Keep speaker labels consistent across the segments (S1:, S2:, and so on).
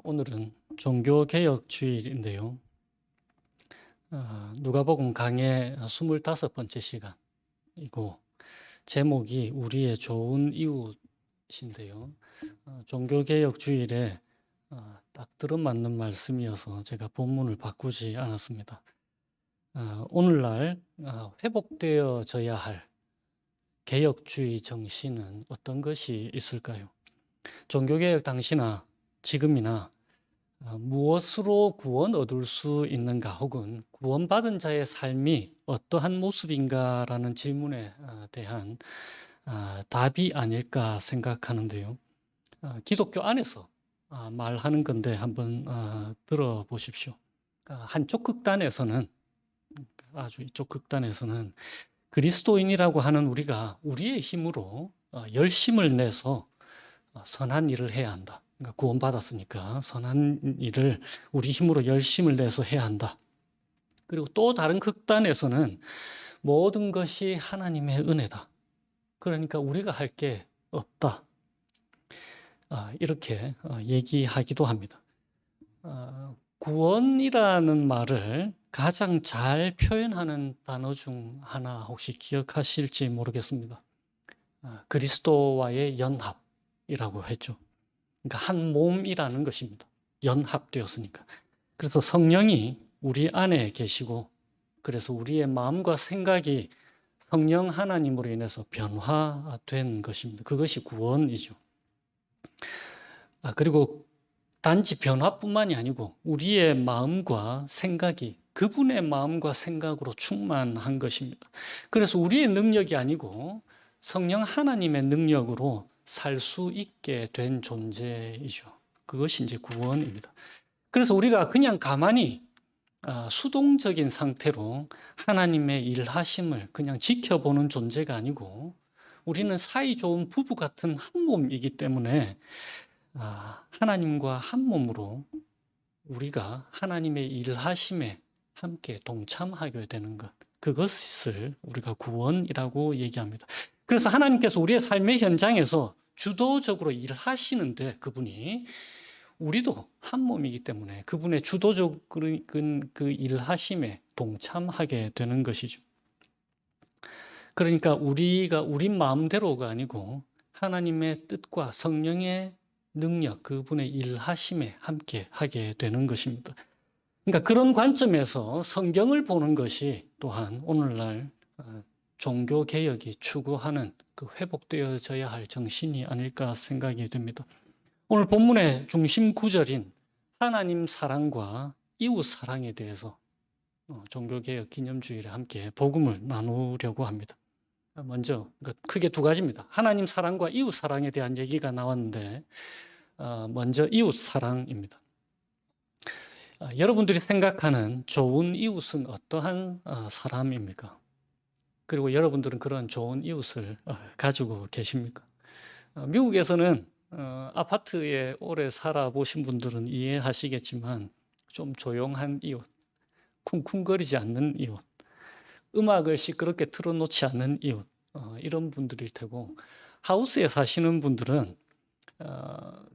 S1: 오늘은 종교개혁 주일인데요. 누가복음 강의 25번째 시간이고 제목이 우리의 좋은 이웃인데요. 종교개혁 주일에 딱 들어맞는 말씀이어서 제가 본문을 바꾸지 않았습니다. 오늘날 회복되어져야 할 개혁주의 정신은 어떤 것이 있을까요? 종교개혁 당시나 지금이나 무엇으로 구원 얻을 수 있는가 혹은 구원받은 자의 삶이 어떠한 모습인가라는 질문에 대한 답이 아닐까 생각하는데요. 기독교 안에서 말하는 건데 한번 들어보십시오. 한쪽 극단에서는 아주 이쪽 극단에서는 그리스도인이라고 하는 우리가 우리의 힘으로 열심을 내서 선한 일을 해야 한다. 그러니까 구원받았으니까 선한 일을 우리 힘으로 열심을 내서 해야 한다. 그리고 또 다른 극단에서는 모든 것이 하나님의 은혜다. 그러니까 우리가 할 게 없다. 이렇게 얘기하기도 합니다. 구원이라는 말을 가장 잘 표현하는 단어 중 하나 혹시 기억하실지 모르겠습니다. 그리스도와의 연합이라고 했죠. 그러니까 한 몸이라는 것입니다. 연합되었으니까. 그래서 성령이 우리 안에 계시고 그래서 우리의 마음과 생각이 성령 하나님으로 인해서 변화된 것입니다. 그것이 구원이죠. 그리고 단지 변화뿐만이 아니고 우리의 마음과 생각이 그분의 마음과 생각으로 충만한 것입니다. 그래서 우리의 능력이 아니고 성령 하나님의 능력으로 살 수 있게 된 존재이죠. 그것이 이제 구원입니다. 그래서 우리가 그냥 가만히 수동적인 상태로 하나님의 일하심을 그냥 지켜보는 존재가 아니고 우리는 사이 좋은 부부 같은 한 몸이기 때문에 하나님과 한 몸으로 우리가 하나님의 일하심에 함께 동참하게 되는 것, 그것을 우리가 구원이라고 얘기합니다. 그래서 하나님께서 우리의 삶의 현장에서 주도적으로 일하시는데 그분이 우리도 한 몸이기 때문에 그분의 주도적인 그 일하심에 동참하게 되는 것이죠. 그러니까 우리가 우리 마음대로가 아니고 하나님의 뜻과 성령의 능력, 그분의 일하심에 함께 하게 되는 것입니다. 그러니까 그런 관점에서 성경을 보는 것이 또한 오늘날 종교개혁이 추구하는 그 회복되어져야 할 정신이 아닐까 생각이 됩니다. 오늘 본문의 중심 구절인 하나님 사랑과 이웃 사랑에 대해서 종교개혁 기념주일에 함께 복음을 나누려고 합니다. 먼저 크게 두 가지입니다. 하나님 사랑과 이웃 사랑에 대한 얘기가 나왔는데 먼저 이웃 사랑입니다. 여러분들이 생각하는 좋은 이웃은 어떠한 사람입니까? 그리고 여러분들은 그런 좋은 이웃을 가지고 계십니까? 미국에서는 아파트에 오래 살아보신 분들은 이해하시겠지만 좀 조용한 이웃, 쿵쿵거리지 않는 이웃, 음악을 시끄럽게 틀어놓지 않는 이웃, 이런 분들일 테고 하우스에 사시는 분들은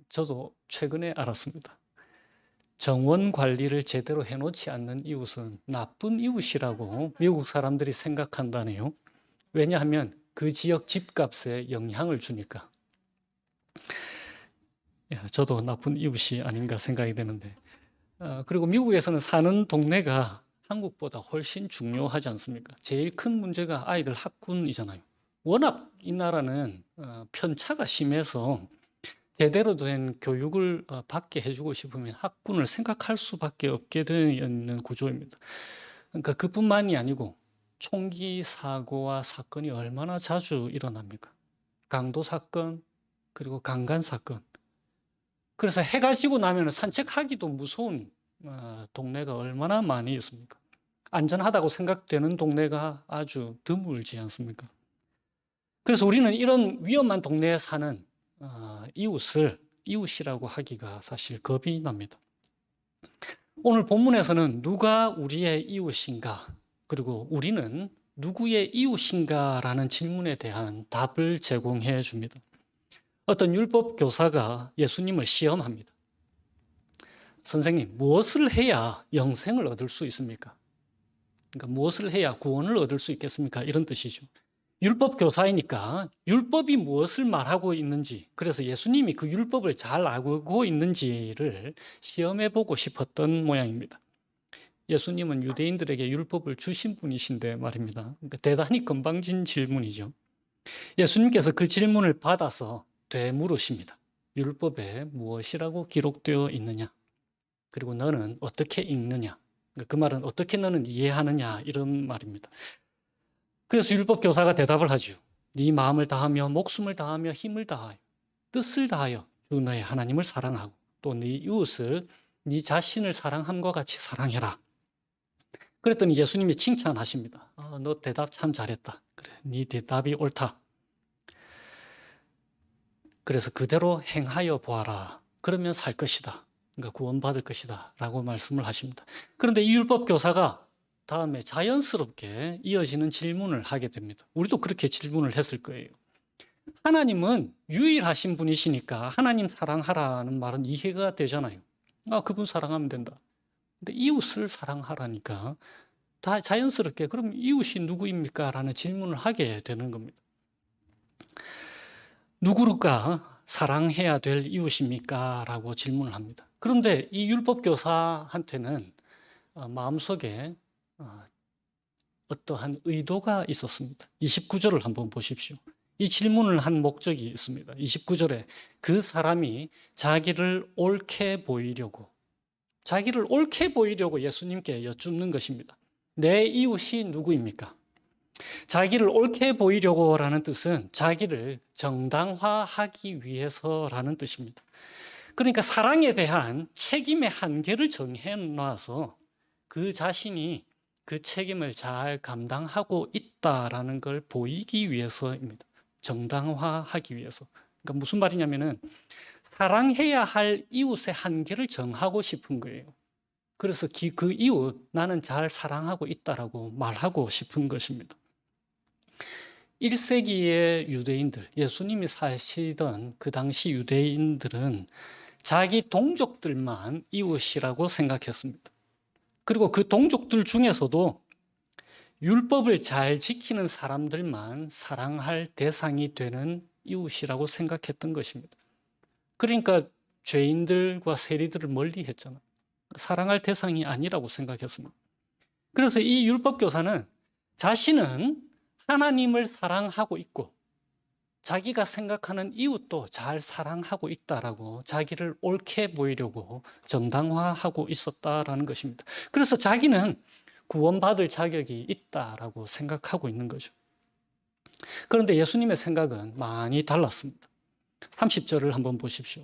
S1: 저도 최근에 알았습니다. 정원 관리를 제대로 해놓지 않는 이웃은 나쁜 이웃이라고 미국 사람들이 생각한다네요. 왜냐하면 그 지역 집값에 영향을 주니까. 저도 나쁜 이웃이 아닌가 생각이 되는데. 그리고 미국에서는 사는 동네가 한국보다 훨씬 중요하지 않습니까? 제일 큰 문제가 아이들 학군이잖아요. 워낙 이 나라는 편차가 심해서 제대로 된 교육을 받게 해주고 싶으면 학군을 생각할 수밖에 없게 되어 있는 구조입니다. 그러니까 그뿐만이 아니고 총기 사고와 사건이 얼마나 자주 일어납니까? 강도 사건, 그리고 강간 사건. 그래서 해가 지고 나면 산책하기도 무서운 동네가 얼마나 많이 있습니까? 안전하다고 생각되는 동네가 아주 드물지 않습니까? 그래서 우리는 이런 위험한 동네에 사는 이웃을 이웃이라고 하기가 사실 겁이 납니다. 오늘 본문에서는 누가 우리의 이웃인가, 그리고 우리는 누구의 이웃인가라는 질문에 대한 답을 제공해 줍니다. 어떤 율법 교사가 예수님을 시험합니다. 선생님, 무엇을 해야 영생을 얻을 수 있습니까? 그러니까 무엇을 해야 구원을 얻을 수 있겠습니까? 이런 뜻이죠. 율법 교사이니까 율법이 무엇을 말하고 있는지, 그래서 예수님이 그 율법을 잘 알고 있는지를 시험해 보고 싶었던 모양입니다. 예수님은 유대인들에게 율법을 주신 분이신데 말입니다. 그러니까 대단히 건방진 질문이죠. 예수님께서 그 질문을 받아서 되물으십니다. 율법에 무엇이라고 기록되어 있느냐? 그리고 너는 어떻게 읽느냐? 그 말은 어떻게 너는 이해하느냐 이런 말입니다. 그래서 율법 교사가 대답을 하죠. 네 마음을 다하며 목숨을 다하며 힘을 다하여 뜻을 다하여 주 너의 하나님을 사랑하고 또 네 이웃을 네 자신을 사랑함과 같이 사랑해라. 그랬더니 예수님이 칭찬하십니다. 너 대답 참 잘했다. 그래, 네 대답이 옳다. 그래서 그대로 행하여 보아라. 그러면 살 것이다. 그러니까 구원받을 것이다. 라고 말씀을 하십니다. 그런데 이 율법 교사가 다음에 자연스럽게 이어지는 질문을 하게 됩니다. 우리도 그렇게 질문을 했을 거예요. 하나님은 유일하신 분이시니까 하나님 사랑하라는 말은 이해가 되잖아요. 그분 사랑하면 된다. 근데 이웃을 사랑하라니까 다 자연스럽게 그럼 이웃이 누구입니까? 라는 질문을 하게 되는 겁니다. 누구를까 사랑해야 될 이웃입니까? 라고 질문을 합니다. 그런데 이 율법 교사한테는 마음속에 어떠한 의도가 있었습니다. 29절을 한번 보십시오. 이 질문을 한 목적이 있습니다. 29절에 그 사람이 자기를 옳게 보이려고 예수님께 여쭙는 것입니다. 내 이웃이 누구입니까? 자기를 옳게 보이려고라는 뜻은 자기를 정당화하기 위해서라는 뜻입니다. 그러니까 사랑에 대한 책임의 한계를 정해놔서 그 자신이 그 책임을 잘 감당하고 있다라는 걸 보이기 위해서입니다. 정당화하기 위해서. 그러니까 무슨 말이냐면은 사랑해야 할 이웃의 한계를 정하고 싶은 거예요. 그래서 그 이웃 나는 잘 사랑하고 있다라고 말하고 싶은 것입니다. 1세기의 유대인들, 예수님이 사시던 그 당시 유대인들은 자기 동족들만 이웃이라고 생각했습니다. 그리고 그 동족들 중에서도 율법을 잘 지키는 사람들만 사랑할 대상이 되는 이웃이라고 생각했던 것입니다. 그러니까 죄인들과 세리들을 멀리 했잖아요. 사랑할 대상이 아니라고 생각했습니다. 그래서 이 율법 교사는 자신은 하나님을 사랑하고 있고 자기가 생각하는 이웃도 잘 사랑하고 있다라고 자기를 옳게 보이려고 정당화하고 있었다라는 것입니다. 그래서 자기는 구원받을 자격이 있다라고 생각하고 있는 거죠. 그런데 예수님의 생각은 많이 달랐습니다. 30절을 한번 보십시오.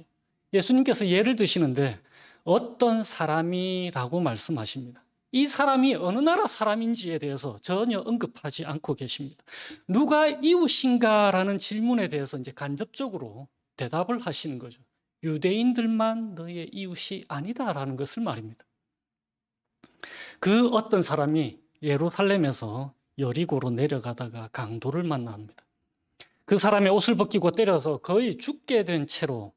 S1: 예수님께서 예를 드시는데 어떤 사람이라고 말씀하십니다. 이 사람이 어느 나라 사람인지에 대해서 전혀 언급하지 않고 계십니다. 누가 이웃인가라는 질문에 대해서 이제 간접적으로 대답을 하시는 거죠. 유대인들만 너의 이웃이 아니다라는 것을 말입니다. 그 어떤 사람이 예루살렘에서 여리고로 내려가다가 강도를 만납니다. 그 사람의 옷을 벗기고 때려서 거의 죽게 된 채로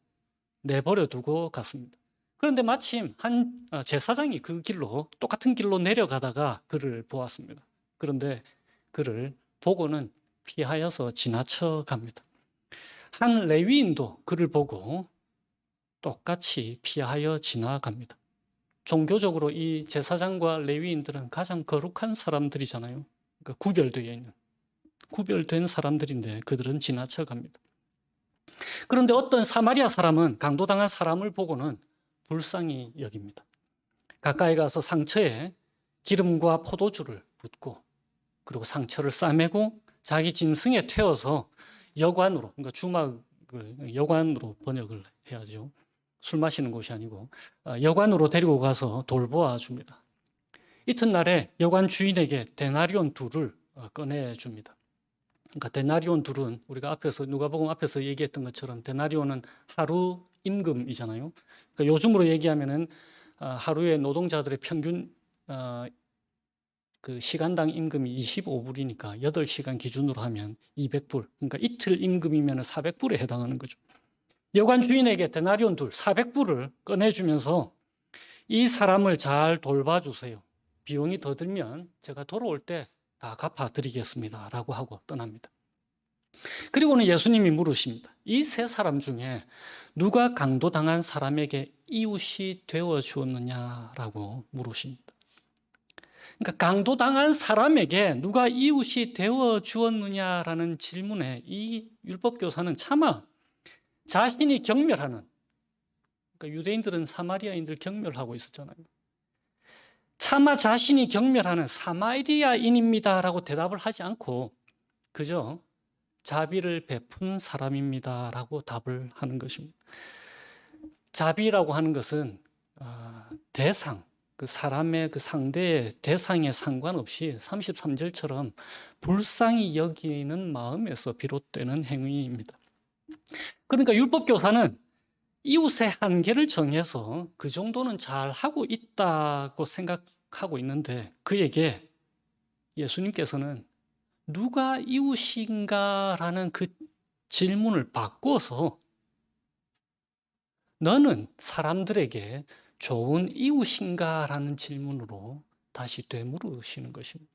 S1: 내버려 두고 갔습니다. 그런데 마침 한 제사장이 그 길로 똑같은 길로 내려가다가 그를 보았습니다. 그런데 그를 보고는 피하여서 지나쳐 갑니다. 한 레위인도 그를 보고 똑같이 피하여 지나갑니다. 종교적으로 이 제사장과 레위인들은 가장 거룩한 사람들이잖아요. 그러니까 구별된 사람들인데 그들은 지나쳐 갑니다. 그런데 어떤 사마리아 사람은 강도당한 사람을 보고는 불쌍히 여깁니다. 가까이 가서 상처에 기름과 포도주를 붓고 그리고 상처를 싸매고 자기 짐승에 태워서 여관으로, 그러니까 주막을 여관으로 번역을 해야죠. 술 마시는 곳이 아니고 여관으로 데리고 가서 돌보아 줍니다. 이튿날에 여관 주인에게 데나리온 둘을 꺼내줍니다. 그러니까 데나리온 둘은 우리가 앞에서 누가복음 앞에서 얘기했던 것처럼 데나리온은 하루 임금이잖아요. 그러니까 요즘으로 얘기하면은 하루에 노동자들의 평균 그 시간당 임금이 25불이니까 8시간 기준으로 하면 200불. 그러니까 이틀 임금이면 400불에 해당하는 거죠. 여관 주인에게 데나리온 둘 400불을 꺼내주면서 이 사람을 잘 돌봐주세요. 비용이 더 들면 제가 돌아올 때 다 갚아드리겠습니다. 라고 하고 떠납니다. 그리고는 예수님이 물으십니다. 이 세 사람 중에 누가 강도당한 사람에게 이웃이 되어 주었느냐라고 물으십니다. 그러니까 강도당한 사람에게 누가 이웃이 되어 주었느냐라는 질문에 이 율법교사는 차마 자신이 경멸하는, 그러니까 유대인들은 사마리아인들 경멸하고 있었잖아요. 차마 자신이 경멸하는 사마리아인입니다라고 대답을 하지 않고 그저 자비를 베푼 사람입니다라고 답을 하는 것입니다. 자비라고 하는 것은 대상, 그 사람의 그 상대의 대상에 상관없이 33절처럼 불쌍히 여기는 마음에서 비롯되는 행위입니다. 그러니까 율법교사는 이웃의 한계를 정해서 그 정도는 잘 하고 있다고 생각하고 있는데 그에게 예수님께서는 누가 이웃인가라는 그 질문을 바꿔서 너는 사람들에게 좋은 이웃인가라는 질문으로 다시 되물으시는 것입니다.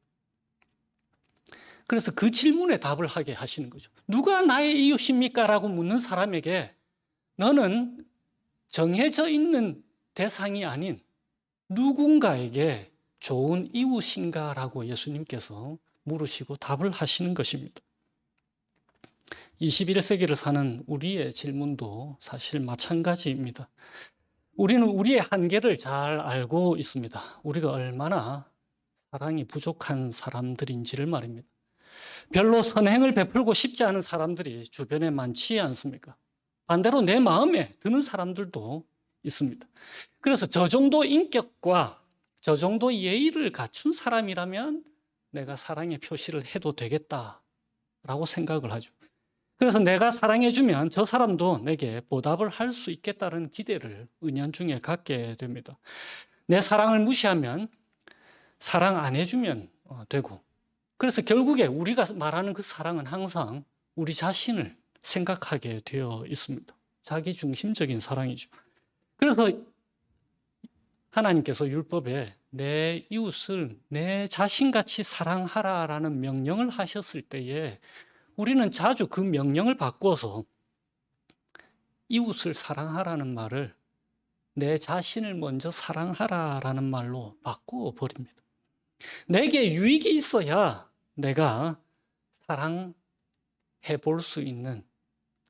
S1: 그래서 그 질문에 답을 하게 하시는 거죠. 누가 나의 이웃입니까? 라고 묻는 사람에게 너는 정해져 있는 대상이 아닌 누군가에게 좋은 이웃인가? 라고 예수님께서 물으시고 답을 하시는 것입니다. 21세기를 사는 우리의 질문도 사실 마찬가지입니다. 우리는 우리의 한계를 잘 알고 있습니다. 우리가 얼마나 사랑이 부족한 사람들인지를 말입니다. 별로 선행을 베풀고 싶지 않은 사람들이 주변에 많지 않습니까? 반대로 내 마음에 드는 사람들도 있습니다. 그래서 저 정도 인격과 저 정도 예의를 갖춘 사람이라면 내가 사랑의 표시를 해도 되겠다라고 생각을 하죠. 그래서 내가 사랑해주면 저 사람도 내게 보답을 할 수 있겠다는 기대를 은연중에 갖게 됩니다. 내 사랑을 무시하면 사랑 안 해주면 되고, 그래서 결국에 우리가 말하는 그 사랑은 항상 우리 자신을 생각하게 되어 있습니다. 자기 중심적인 사랑이죠. 그래서 하나님께서 율법에 내 이웃을 내 자신같이 사랑하라라는 명령을 하셨을 때에 우리는 자주 그 명령을 바꿔서 이웃을 사랑하라는 말을 내 자신을 먼저 사랑하라라는 말로 바꾸어 버립니다. 내게 유익이 있어야 내가 사랑해 볼 수 있는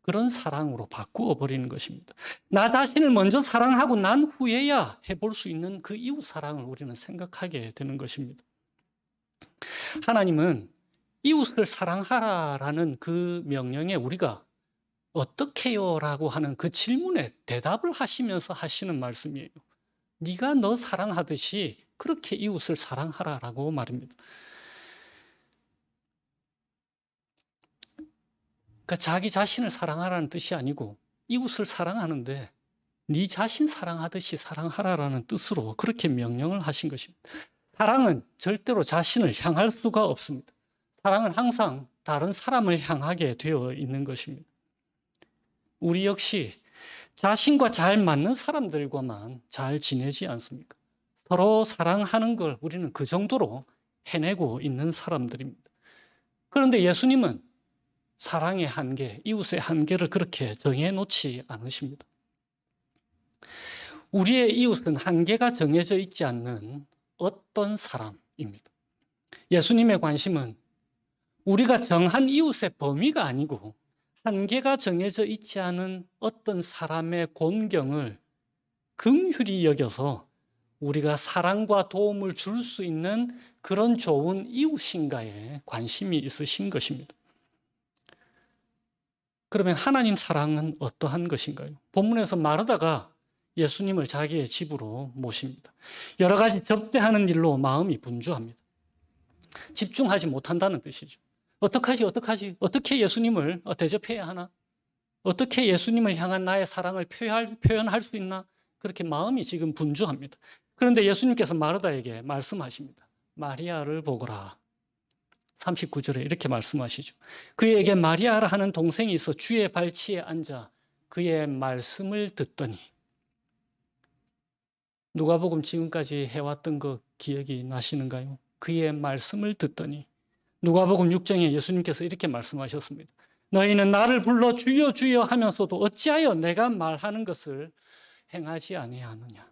S1: 그런 사랑으로 바꾸어 버리는 것입니다. 나 자신을 먼저 사랑하고 난 후에야 해볼 수 있는 그 이웃 사랑을 우리는 생각하게 되는 것입니다. 하나님은 이웃을 사랑하라라는 그 명령에 우리가 어떻게요? 라고 하는 그 질문에 대답을 하시면서 하시는 말씀이에요. 네가 너 사랑하듯이 그렇게 이웃을 사랑하라라고 말입니다. 그러니까 자기 자신을 사랑하라는 뜻이 아니고 이웃을 사랑하는데 네 자신 사랑하듯이 사랑하라라는 뜻으로 그렇게 명령을 하신 것입니다. 사랑은 절대로 자신을 향할 수가 없습니다. 사랑은 항상 다른 사람을 향하게 되어 있는 것입니다. 우리 역시 자신과 잘 맞는 사람들과만 잘 지내지 않습니까? 서로 사랑하는 걸 우리는 그 정도로 해내고 있는 사람들입니다. 그런데 예수님은 사랑의 한계, 이웃의 한계를 그렇게 정해놓지 않으십니다. 우리의 이웃은 한계가 정해져 있지 않는 어떤 사람입니다. 예수님의 관심은 우리가 정한 이웃의 범위가 아니고 한계가 정해져 있지 않은 어떤 사람의 곤경을 긍휼히 여겨서 우리가 사랑과 도움을 줄 수 있는 그런 좋은 이웃인가에 관심이 있으신 것입니다. 그러면 하나님 사랑은 어떠한 것인가요? 본문에서 마르다가 예수님을 자기의 집으로 모십니다. 여러 가지 접대하는 일로 마음이 분주합니다. 집중하지 못한다는 뜻이죠. 어떡하지? 어떻게 예수님을 대접해야 하나? 어떻게 예수님을 향한 나의 사랑을 표현할 수 있나? 그렇게 마음이 지금 분주합니다. 그런데 예수님께서 마르다에게 말씀하십니다. 마리아를 보거라. 39절에 이렇게 말씀하시죠. 그에게 마리아라 하는 동생이 있어 주의 발치에 앉아 그의 말씀을 듣더니 누가복음 지금까지 해왔던 거 기억이 나시는가요? 그의 말씀을 듣더니 누가복음 6장에 예수님께서 이렇게 말씀하셨습니다. 너희는 나를 불러 주여 주여 하면서도 어찌하여 내가 말하는 것을 행하지 아니하느냐.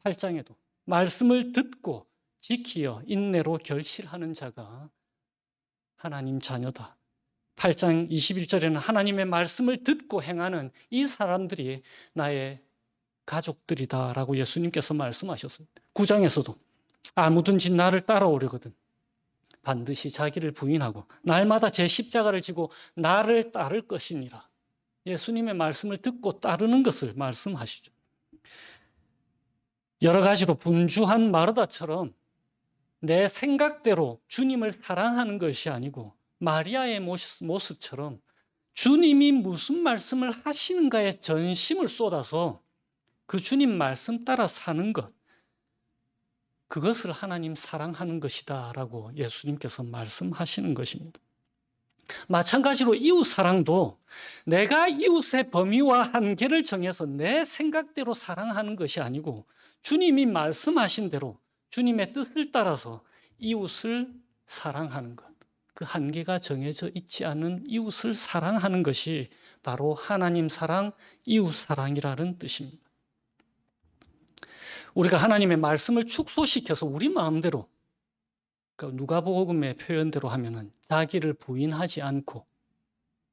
S1: 8장에도 말씀을 듣고 지키어 인내로 결실하는 자가 하나님 자녀다. 8장 21절에는 하나님의 말씀을 듣고 행하는 이 사람들이 나의 가족들이다라고 예수님께서 말씀하셨습니다. 9장에서도 아무든지 나를 따라오려거든 반드시 자기를 부인하고 날마다 제 십자가를 지고 나를 따를 것이니라. 예수님의 말씀을 듣고 따르는 것을 말씀하시죠. 여러 가지로 분주한 마르다처럼 내 생각대로 주님을 사랑하는 것이 아니고 마리아의 모습처럼 주님이 무슨 말씀을 하시는가에 전심을 쏟아서 그 주님 말씀 따라 사는 것, 그것을 하나님 사랑하는 것이다 라고 예수님께서 말씀하시는 것입니다. 마찬가지로 이웃 사랑도 내가 이웃의 범위와 한계를 정해서 내 생각대로 사랑하는 것이 아니고 주님이 말씀하신 대로 주님의 뜻을 따라서 이웃을 사랑하는 것, 그 한계가 정해져 있지 않은 이웃을 사랑하는 것이 바로 하나님 사랑, 이웃 사랑이라는 뜻입니다. 우리가 하나님의 말씀을 축소시켜서 우리 마음대로, 그러니까 누가복음의 표현대로 하면은 자기를 부인하지 않고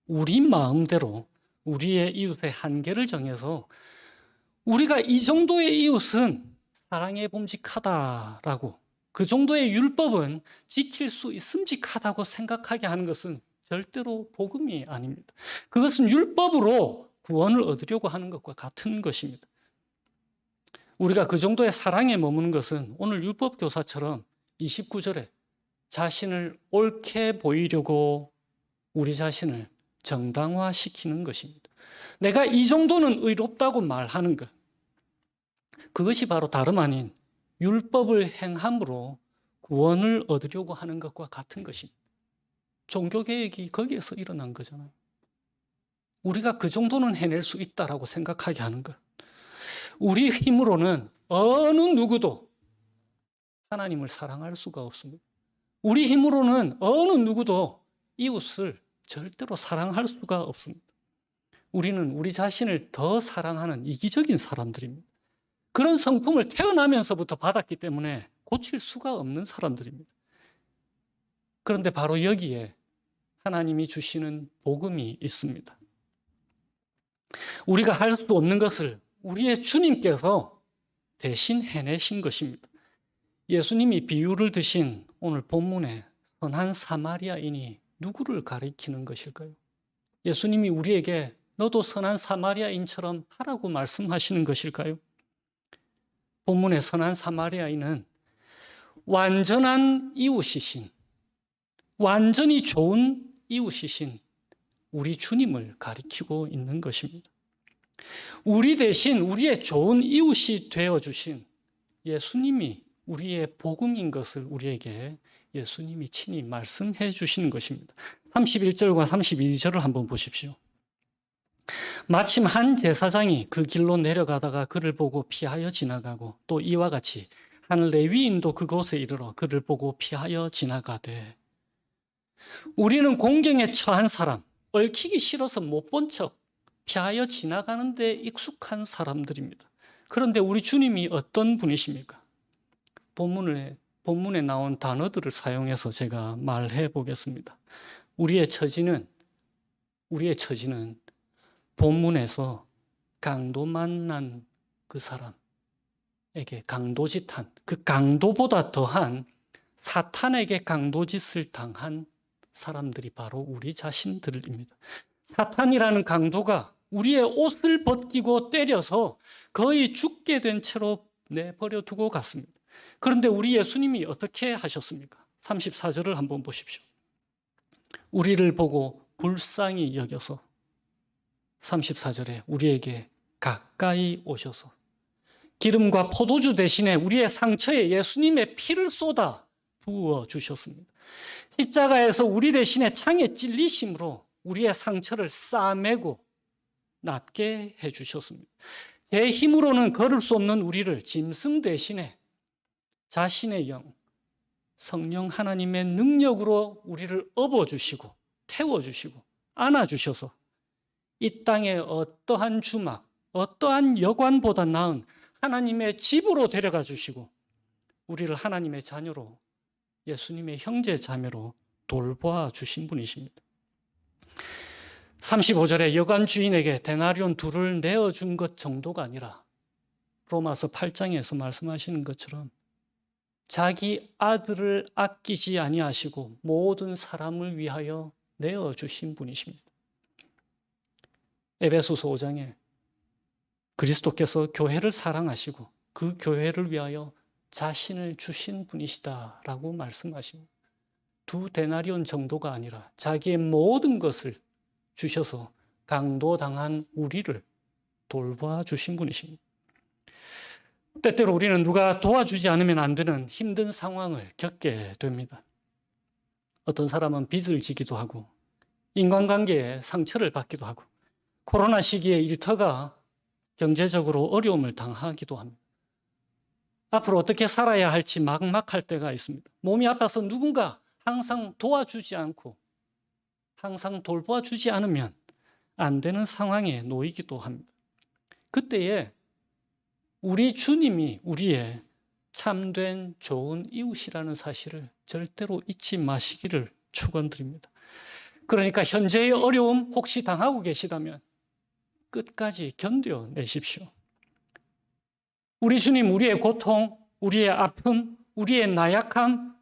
S1: 우리 마음대로 우리의 이웃의 한계를 정해서 우리가 이 정도의 이웃은 사랑에 범직하다라고, 그 정도의 율법은 지킬 수 있음직하다고 생각하게 하는 것은 절대로 복음이 아닙니다. 그것은 율법으로 구원을 얻으려고 하는 것과 같은 것입니다. 우리가 그 정도의 사랑에 머무는 것은 오늘 율법교사처럼 29절에 자신을 옳게 보이려고 우리 자신을 정당화시키는 것입니다. 내가 이 정도는 의롭다고 말하는 것, 그것이 바로 다름 아닌 율법을 행함으로 구원을 얻으려고 하는 것과 같은 것입니다. 종교개혁이 거기에서 일어난 거잖아요. 우리가 그 정도는 해낼 수 있다라고 생각하게 하는 것. 우리 힘으로는 어느 누구도 하나님을 사랑할 수가 없습니다. 우리 힘으로는 어느 누구도 이웃을 절대로 사랑할 수가 없습니다. 우리는 우리 자신을 더 사랑하는 이기적인 사람들입니다. 그런 성품을 태어나면서부터 받았기 때문에 고칠 수가 없는 사람들입니다. 그런데 바로 여기에 하나님이 주시는 복음이 있습니다. 우리가 할 수 없는 것을 우리의 주님께서 대신 해내신 것입니다. 예수님이 비유를 드신 오늘 본문의 선한 사마리아인이 누구를 가리키는 것일까요? 예수님이 우리에게 너도 선한 사마리아인처럼 하라고 말씀하시는 것일까요? 본문의 선한 사마리아인은 완전한 이웃이신, 완전히 좋은 이웃이신 우리 주님을 가리키고 있는 것입니다. 우리 대신 우리의 좋은 이웃이 되어주신 예수님이 우리의 복음인 것을 우리에게 예수님이 친히 말씀해 주시는 것입니다. 31절과 32절을 한번 보십시오. 마침 한 제사장이 그 길로 내려가다가 그를 보고 피하여 지나가고 또 이와 같이 한 레위인도 그곳에 이르러 그를 보고 피하여 지나가되, 우리는 공경에 처한 사람, 얽히기 싫어서 못 본 척 피하여 지나가는 데 익숙한 사람들입니다. 그런데 우리 주님이 어떤 분이십니까? 본문에 나온 단어들을 사용해서 제가 말해 보겠습니다. 우리의 처지는 본문에서 강도 만난 그 사람에게 강도짓한, 그 강도보다 더한 사탄에게 강도짓을 당한 사람들이 바로 우리 자신들입니다. 사탄이라는 강도가 우리의 옷을 벗기고 때려서 거의 죽게 된 채로 내버려 두고 갔습니다. 그런데 우리 예수님이 어떻게 하셨습니까? 34절을 한번 보십시오. 우리를 보고 불쌍히 여겨서 34절에 우리에게 가까이 오셔서 기름과 포도주 대신에 우리의 상처에 예수님의 피를 쏟아 부어 주셨습니다. 십자가에서 우리 대신에 창에 찔리심으로 우리의 상처를 싸매고 낫게 해주셨습니다. 제 힘으로는 걸을 수 없는 우리를 짐승 대신에 자신의 영, 성령 하나님의 능력으로 우리를 업어주시고 태워주시고 안아주셔서 이 땅의 어떠한 주막, 어떠한 여관보다 나은 하나님의 집으로 데려가 주시고 우리를 하나님의 자녀로, 예수님의 형제 자매로 돌보아 주신 분이십니다. 35절에 여관 주인에게 데나리온 2를 내어준 것 정도가 아니라 로마서 8장에서 말씀하시는 것처럼 자기 아들을 아끼지 아니하시고 모든 사람을 위하여 내어주신 분이십니다. 에베소서 5장에 그리스도께서 교회를 사랑하시고 그 교회를 위하여 자신을 주신 분이시다라고 말씀하십니다. 2 데나리온 정도가 아니라 자기의 모든 것을 주셔서 강도당한 우리를 돌봐 주신 분이십니다. 때때로 우리는 누가 도와주지 않으면 안 되는 힘든 상황을 겪게 됩니다. 어떤 사람은 빚을 지기도 하고 인간관계에 상처를 받기도 하고 코로나 시기에 일터가 경제적으로 어려움을 당하기도 합니다. 앞으로 어떻게 살아야 할지 막막할 때가 있습니다. 몸이 아파서 누군가 항상 도와주지 않고 항상 돌봐주지 않으면 안 되는 상황에 놓이기도 합니다. 그때에 우리 주님이 우리의 참된 좋은 이웃이라는 사실을 절대로 잊지 마시기를 축원드립니다. 그러니까 현재의 어려움 혹시 당하고 계시다면 끝까지 견뎌내십시오. 우리 주님 우리의 고통, 우리의 아픔, 우리의 나약함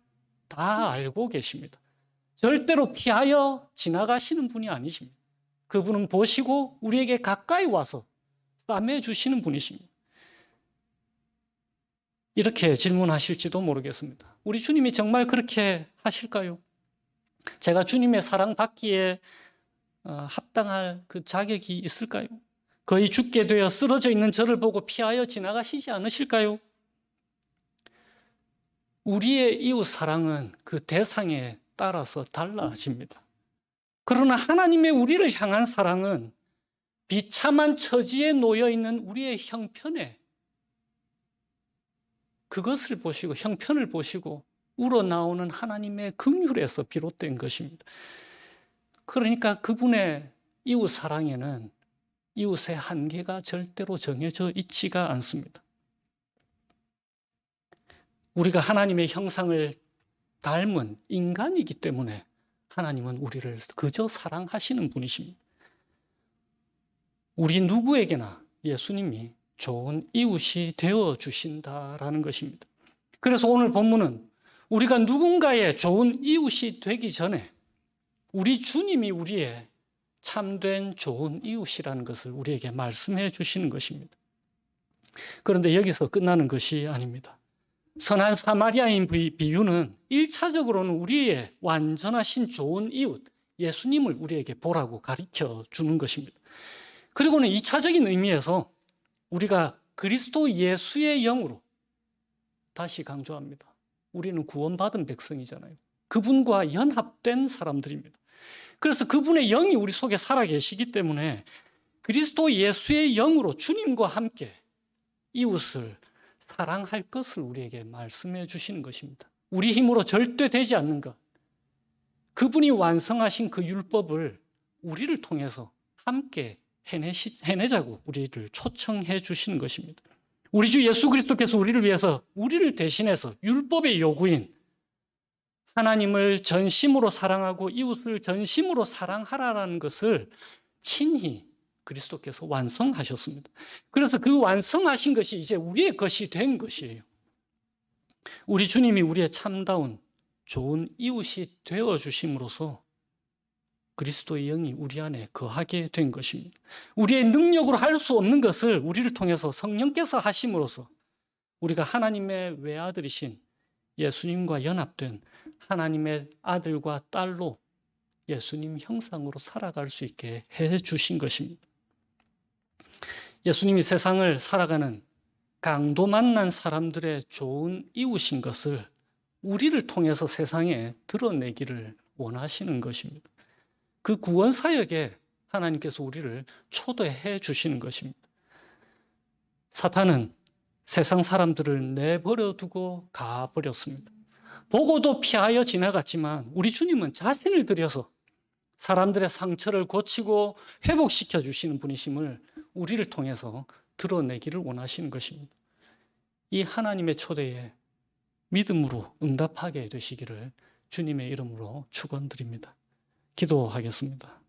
S1: 다 알고 계십니다. 절대로 피하여 지나가시는 분이 아니십니다. 그분은 보시고 우리에게 가까이 와서 싸매주시는 분이십니다. 이렇게 질문하실지도 모르겠습니다. 우리 주님이 정말 그렇게 하실까요? 제가 주님의 사랑받기에 합당할 그 자격이 있을까요? 거의 죽게 되어 쓰러져 있는 저를 보고 피하여 지나가시지 않으실까요? 우리의 이웃 사랑은 그 대상에 따라서 달라집니다. 그러나 하나님의 우리를 향한 사랑은 비참한 처지에 놓여 있는 우리의 형편에 그것을 보시고 형편을 보시고 우러나오는 하나님의 긍휼에서 비롯된 것입니다. 그러니까 그분의 이웃 사랑에는 이웃의 한계가 절대로 정해져 있지가 않습니다. 우리가 하나님의 형상을 닮은 인간이기 때문에 하나님은 우리를 그저 사랑하시는 분이십니다. 우리 누구에게나 예수님이 좋은 이웃이 되어주신다라는 것입니다. 그래서 오늘 본문은 우리가 누군가의 좋은 이웃이 되기 전에 우리 주님이 우리의 참된 좋은 이웃이라는 것을 우리에게 말씀해 주시는 것입니다. 그런데 여기서 끝나는 것이 아닙니다. 선한 사마리아인 비유는 1차적으로는 우리의 완전하신 좋은 이웃, 예수님을 우리에게 보라고 가르쳐 주는 것입니다. 그리고는 2차적인 의미에서 우리가 그리스도 예수의 영으로, 다시 강조합니다. 우리는 구원받은 백성이잖아요. 그분과 연합된 사람들입니다. 그래서 그분의 영이 우리 속에 살아계시기 때문에 그리스도 예수의 영으로 주님과 함께 이웃을 사랑할 것을 우리에게 말씀해 주시는 것입니다. 우리 힘으로 절대 되지 않는 것, 그분이 완성하신 그 율법을 우리를 통해서 함께 해내자고 우리를 초청해 주시는 것입니다. 우리 주 예수 그리스도께서 우리를 위해서 우리를 대신해서 율법의 요구인 하나님을 전심으로 사랑하고 이웃을 전심으로 사랑하라는 것을 친히 그리스도께서 완성하셨습니다. 그래서 그 완성하신 것이 이제 우리의 것이 된 것이에요. 우리 주님이 우리의 참다운 좋은 이웃이 되어주심으로써 그리스도의 영이 우리 안에 거하게 된 것입니다. 우리의 능력으로 할 수 없는 것을 우리를 통해서 성령께서 하심으로써 우리가 하나님의 외아들이신 예수님과 연합된 하나님의 아들과 딸로 예수님 형상으로 살아갈 수 있게 해 주신 것입니다. 예수님이 세상을 살아가는 강도 만난 사람들의 좋은 이웃인 것을 우리를 통해서 세상에 드러내기를 원하시는 것입니다. 그 구원 사역에 하나님께서 우리를 초대해 주시는 것입니다. 사탄은 세상 사람들을 내버려 두고 가버렸습니다. 보고도 피하여 지나갔지만 우리 주님은 자신을 들여서 사람들의 상처를 고치고 회복시켜 주시는 분이심을 우리를 통해서 드러내기를 원하시는 것입니다. 이 하나님의 초대에 믿음으로 응답하게 되시기를 주님의 이름으로 축원드립니다. 기도하겠습니다.